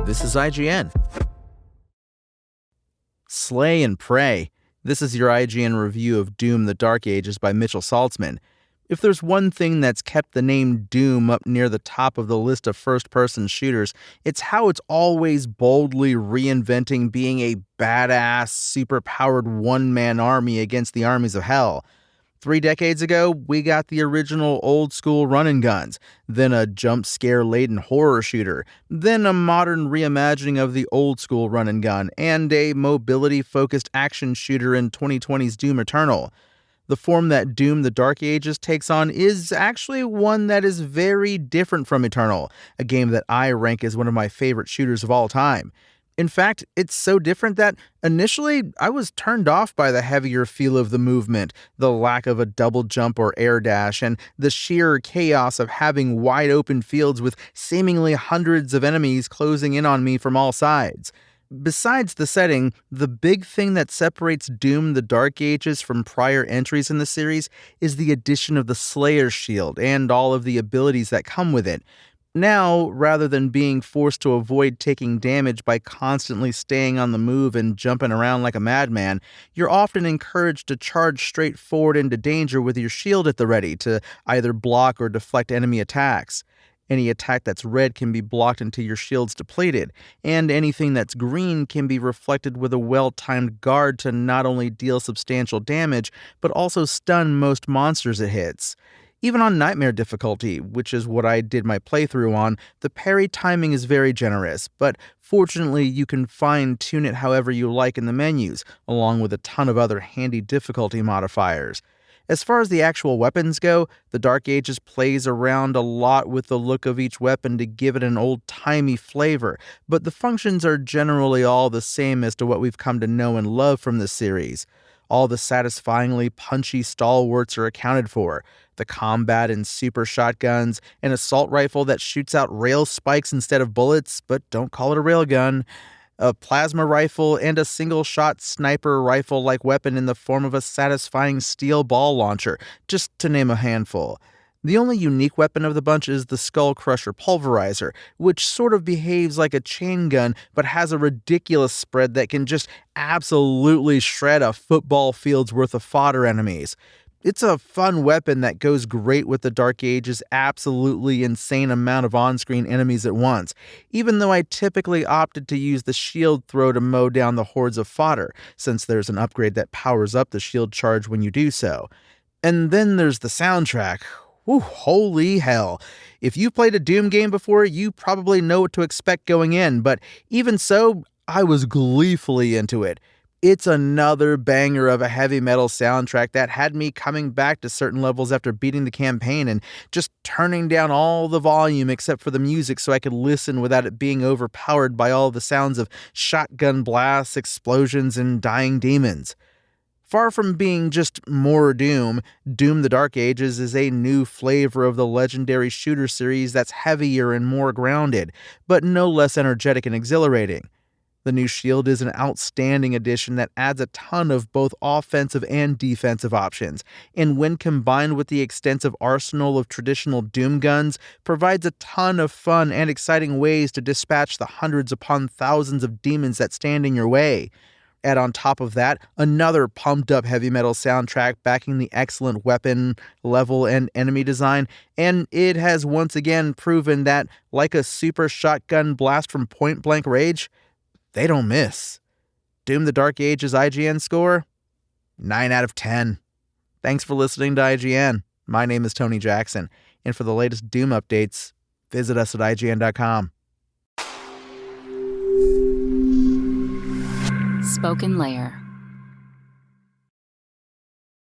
This is IGN. Slay and Pray. This is your IGN review of Doom: The Dark Ages by Mitchell Saltzman. If there's one thing that's kept the name Doom up near the top of the list of first-person shooters, it's how it's always boldly reinventing being a badass, super-powered one-man army against the armies of hell. 3 decades ago, we got the original old-school run-and guns, then a jump-scare-laden horror shooter, then a modern reimagining of the old-school run-and-gun, and a mobility-focused action shooter in 2020's Doom Eternal. The form that Doom: The Dark Ages takes on is actually one that is very different from Eternal, a game that I rank as one of my favorite shooters of all time. In fact, it's so different that initially I was turned off by the heavier feel of the movement, the lack of a double jump or air dash, and the sheer chaos of having wide open fields with seemingly hundreds of enemies closing in on me from all sides. Besides the setting, the big thing that separates Doom: The Dark Ages from prior entries in the series is the addition of the Slayer shield and all of the abilities that come with it. Now, rather than being forced to avoid taking damage by constantly staying on the move and jumping around like a madman, you're often encouraged to charge straight forward into danger with your shield at the ready to either block or deflect enemy attacks. Any attack that's red can be blocked until your shield's depleted, and anything that's green can be reflected with a well-timed guard to not only deal substantial damage, but also stun most monsters it hits. Even on Nightmare difficulty, which is what I did my playthrough on, the parry timing is very generous, but fortunately you can fine-tune it however you like in the menus, along with a ton of other handy difficulty modifiers. As far as the actual weapons go, The Dark Ages plays around a lot with the look of each weapon to give it an old-timey flavor, but the functions are generally all the same as to what we've come to know and love from the series. All the satisfyingly punchy stalwarts are accounted for. The combat in super shotguns, an assault rifle that shoots out rail spikes instead of bullets, but don't call it a railgun, a plasma rifle, and a single-shot sniper rifle-like weapon in the form of a satisfying steel ball launcher, just to name a handful. The only unique weapon of the bunch is the Skull Crusher Pulverizer, which sort of behaves like a chain gun, but has a ridiculous spread that can just absolutely shred a football field's worth of fodder enemies. It's a fun weapon that goes great with the Dark Ages' absolutely insane amount of on-screen enemies at once, even though I typically opted to use the shield throw to mow down the hordes of fodder, since there's an upgrade that powers up the shield charge when you do so. And then there's the soundtrack. Whew, holy hell. If you've played a Doom game before, you probably know what to expect going in, but even so, I was gleefully into it. It's another banger of a heavy metal soundtrack that had me coming back to certain levels after beating the campaign and just turning down all the volume except for the music so I could listen without it being overpowered by all the sounds of shotgun blasts, explosions, and dying demons. Far from being just more Doom, Doom: The Dark Ages is a new flavor of the legendary shooter series that's heavier and more grounded, but no less energetic and exhilarating. The new shield is an outstanding addition that adds a ton of both offensive and defensive options, and when combined with the extensive arsenal of traditional Doom guns, provides a ton of fun and exciting ways to dispatch the hundreds upon thousands of demons that stand in your way. Add on top of that, another pumped-up heavy metal soundtrack backing the excellent weapon, level, and enemy design, and it has once again proven that, like a super shotgun blast from Point Blank Rage, they don't miss. Doom: The Dark Ages IGN score? 9 out of 10. Thanks for listening to IGN. My name is Tony Jackson, and for the latest Doom updates, visit us at IGN.com. SpokenLayer.